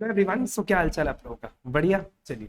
Hello everyone, सो क्या हालचाल आप लोगों का? बढ़िया। चलिए,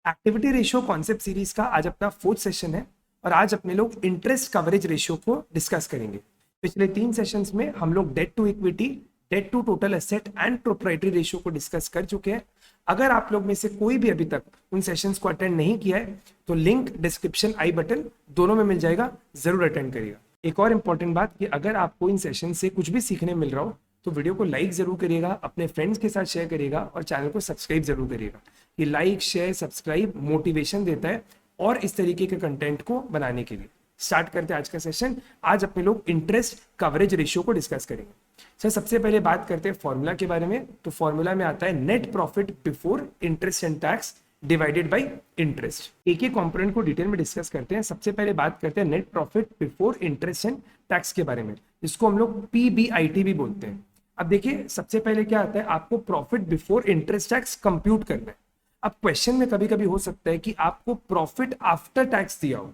एक्टिविटी रेशियो कॉन्सेप्ट सीरीज का आज अपना 4th सेशन है और आज अपने लोग इंटरेस्ट कवरेज रेशियो को डिस्कस करेंगे। पिछले 3 सेशंस में हम लोग debt to equity, debt to total asset and proprietary ratio को डिस्कस कर चुके हैं। अगर आप लोग में से कोई भी अभी तक उन सेशंस को अटेंड नहीं किया है तो लिंक डिस्क्रिप्शन, आई बटन दोनों में मिल जाएगा, जरूर अटेंड करिएगा। एक और इंपॉर्टेंट बात कि अगर आपको इन सेशन से कुछ भी सीखने मिल रहा हो तो वीडियो को लाइक जरूर करिएगा, अपने फ्रेंड्स के साथ शेयर करिएगा और चैनल को सब्सक्राइब जरूर करिएगा। ये लाइक, शेयर, सब्सक्राइब मोटिवेशन देता है और इस तरीके के कंटेंट को बनाने के लिए। स्टार्ट करते हैं आज का सेशन। आज अपने लोग इंटरेस्ट कवरेज रेशियो को डिस्कस करेंगे। सर, सबसे पहले बात करते हैं फॉर्मूला के बारे में। तो फॉर्मूला में आता है net profit before interest and tax divided by interest. एक एक कंपोनेंट को डिटेल में डिस्कस करते हैं। सबसे पहले बात करते हैं net profit before interest and tax के बारे में, जिसको हम लोग पीबीआईटी भी बोलते हैं। अब देखिए, सबसे पहले क्या आता है, आपको profit before interest tax compute करना है। अब क्वेश्चन में कभी कभी हो सकता है कि आपको प्रॉफिट आफ्टर टैक्स दिया हो,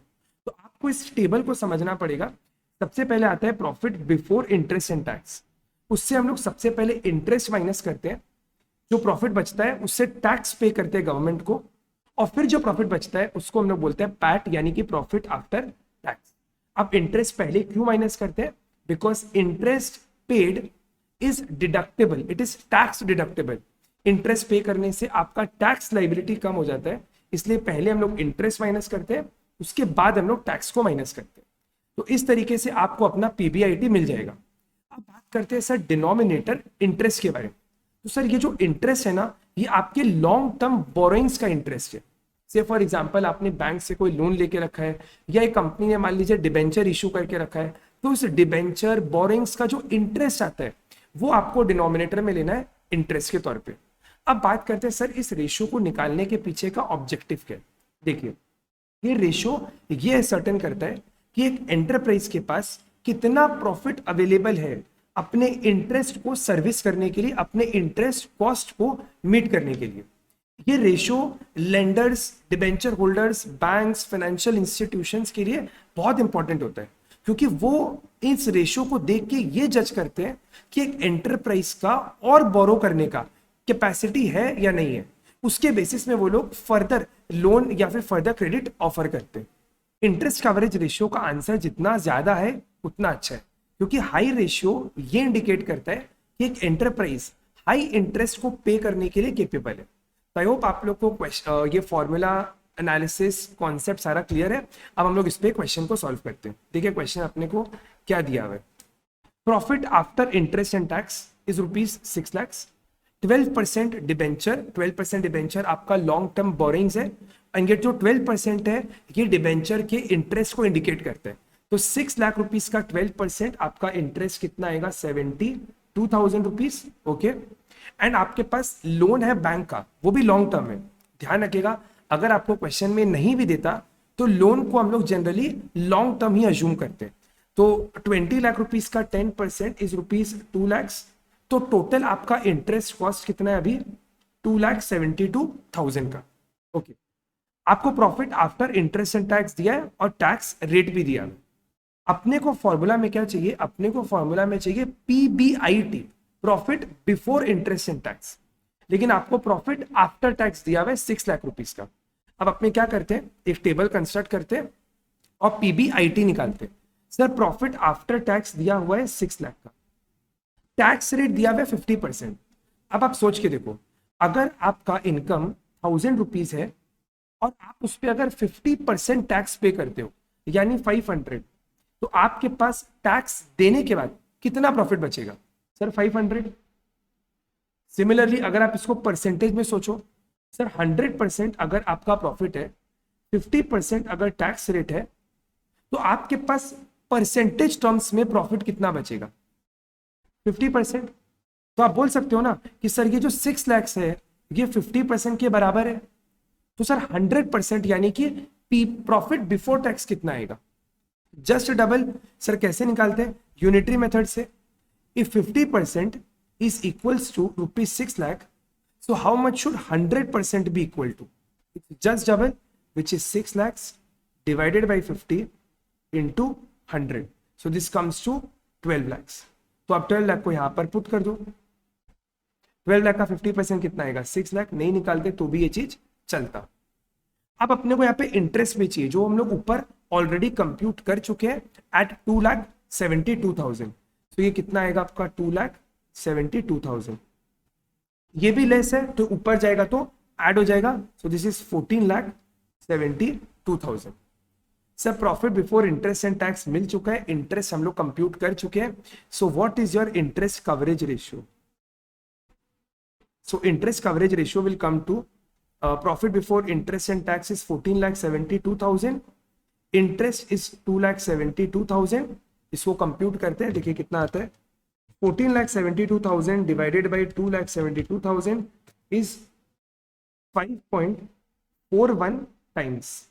तो आपको इस टेबल को समझना पड़ेगा। सबसे पहले आता है profit before interest and tax. उससे हम लोग सबसे पहले इंटरेस्ट माइनस करते हैं, जो प्रॉफिट बचता है उससे टैक्स पे करते हैं गवर्नमेंट को, और फिर जो प्रॉफिट बचता है उसको हम लोग बोलते हैं पैट, यानी कि प्रॉफिट आफ्टर टैक्स। अब इंटरेस्ट पहले क्यों माइनस करते हैं? Because interest paid is deductible, it is tax deductible. Interest पे करने से आपका टैक्स लाइबिलिटी कम हो जाता है, इसलिए पहले हम लोग इंटरेस्ट माइनस करते हैं, उसके बाद हम लोग टैक्स को माइनस करते हैं। तो इस तरीके से आपको अपना पीबीआईटी मिल जाएगा। अब बात करते हैं सर डिनोमिनेटर इंटरेस्ट के बारे में। तो सर, ये जो इंटरेस्ट है ना, ये आपके लॉन्ग टर्म बोरोइंग्स का इंटरेस्ट है। से फॉर एग्जांपल आपने बैंक से कोई लोन लेके रखा है, या एक कंपनी ने मान लीजिए डिबेंचर इशू करके रखा है, तो उस डिबेंचर बोरोइंग्स का जो इंटरेस्ट आता है वो आपको डिनोमिनेटर में लेना है इंटरेस्ट के तौर पे। अब बात करते हैं सर इस रेशियो को निकालने के पीछे का ऑब्जेक्टिव क्या है। देखिए, ये रेशियो ये सर्टेन करता है कि एक एंटरप्राइज के पास कितना प्रॉफिट अवेलेबल है अपने इंटरेस्ट को सर्विस करने के लिए, अपने इंटरेस्ट कॉस्ट को मीट करने के लिए। ये ratio lenders, debenture holders, banks, financial institutions के लिए बहुत इंपॉर्टेंट होता है, क्योंकि वो इस रेशियो को देख के ये जज करते हैं कि एक एंटरप्राइज का और बोरो करने का कैपेसिटी है या नहीं है। उसके बेसिस में वो लोग फर्दर लोन या फिर फर्दर क्रेडिट ऑफर करते हैं। इंटरेस्ट कवरेज रेशियो का आंसर जितना ज्यादा है उतना अच्छा है, क्योंकि हाई रेशियो ये इंडिकेट करता है कि एक एंटरप्राइज हाई इंटरेस्ट को पे करने के लिए केपेबल है। आई होप आप लोग को ये फॉर्मूला एनालिसिस कॉन्सेप्ट सारा क्लियर है। अब हम लोग इस पे क्वेश्चन को सॉल्व करते हैं। देखिए, क्वेश्चन अपने को क्या दिया हुआ है। Profit after interest and tax is ₹6 lakh. 12% debenture, 12% debenture आपका लॉन्ग टर्म बोरिंग्स है, एंड ये जो 12% है ये डिबेंचर के इंटरेस्ट को इंडिकेट करते हैं। तो 6 लाख रुपीस का 12% आपका इंटरेस्ट कितना आएगा? 72,000 रुपीज। ओके, एंड आपके पास लोन है बैंक का, वो भी लॉन्ग टर्म है। ध्यान रखिएगा, अगर आपको क्वेश्चन में नहीं भी देता तो लोन को हम लोग जनरली लॉन्ग टर्म ही अज्यूम करते हैं। तो 20 लाख रुपीस का 10% इज ₹2 लाख। तो टोटल आपका इंटरेस्ट कॉस्ट कितना है अभी? 2,72,000 का। ओके, आपको profit after interest and tax दिया है और टैक्स रेट भी दिया है। अपने को फॉर्मूला में क्या चाहिए? अपने को फॉर्मूला में चाहिए PBIT, profit before interest and tax, लेकिन आपको प्रॉफिट आफ्टर टैक्स दिया हुआ है 6 लाख रुपीस का। अब अपने क्या करते हैं, एक टेबल कंस्ट्रक्ट करते हैं और पीबीआईटी निकालते हैं। सर, प्रॉफिट आफ्टर टैक्स दिया हुआ है 6 लाख का, टैक्स रेट दिया हुआ है 50%। अब आप सोच के देखो, अगर आपका इनकम 1000 रुपीज है और आप उस पर अगर 50% टैक्स पे करते हो यानी 500, तो आपके पास टैक्स देने के बाद कितना प्रॉफिट बचेगा? सर 500। सिमिलरली अगर आप इसको परसेंटेज में सोचो, सर 100% अगर आपका प्रॉफिट है, 50% अगर टैक्स रेट है, तो आपके पास परसेंटेज टर्म्स में प्रॉफिट कितना बचेगा? 50%। तो आप बोल सकते हो ना कि सर ये जो 6 लाख है ये 50% के बराबर है। तो सर 100% यानी कि प्रॉफिट बिफोर टैक्स कितना आएगा? Just double. सर कैसे निकालते हैं? यूनिटरी मेथड से। If 50% is equals to ₹6 lakh, so how much should 100% be equal to? It's just double, which is 6 lakhs divided by 50 into 100. So this comes to 12 lakhs. तो आप 12 लाख को यहां पर put कर दो। 12 लाख का 50% कितना आएगा, 6 लाख। नहीं निकालते तो भी ये चीज चलता। अब अपने को यहाँ पे इंटरेस्ट भी चाहिए, जो हम लोग ऊपर ऑलरेडी कंप्यूट कर चुके हैं एट 2,72,000। तो ये कितना आएगा आपका, 2,72,000। ये भी लेस है तो ऊपर जाएगा तो ऐड हो जाएगा। So this is 14,72,000। Sir profit before interest and tax मिल चुका है, इंटरेस्ट हम लोग कंप्यूट कर चुके हैं। So what is your interest coverage ratio? So interest coverage ratio will come to profit before interest and tax is 14,72,000, interest is 2,72,000। इसको compute करते हैं, देखिए कितना आता है, 14,72,000 डिवाइडेड बाई 2,72,000 इज 5.41 टाइम्स।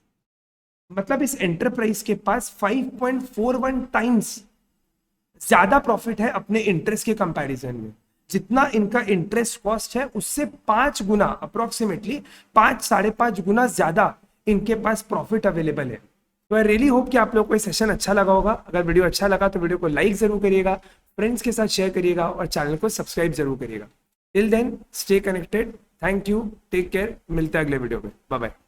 मतलब इस एंटरप्राइज के पास 5.41 टाइम्स ज्यादा प्रॉफिट है अपने इंटरेस्ट के कंपैरिजन में। जितना इनका इंटरेस्ट कॉस्ट है उससे 5 गुना, अप्रोक्सीमेटली 5-5.5 गुना ज्यादा इनके पास प्रॉफिट अवेलेबल है। तो आई रियली होप कि आप लोग को ये सेशन अच्छा लगा होगा। अगर वीडियो अच्छा लगा तो वीडियो को लाइक जरूर करिएगा, फ्रेंड्स के साथ शेयर करिएगा और चैनल को सब्सक्राइब जरूर करिएगा। Till then stay connected, thank you, take care, मिलते हैं अगले वीडियो में, बाय बाय।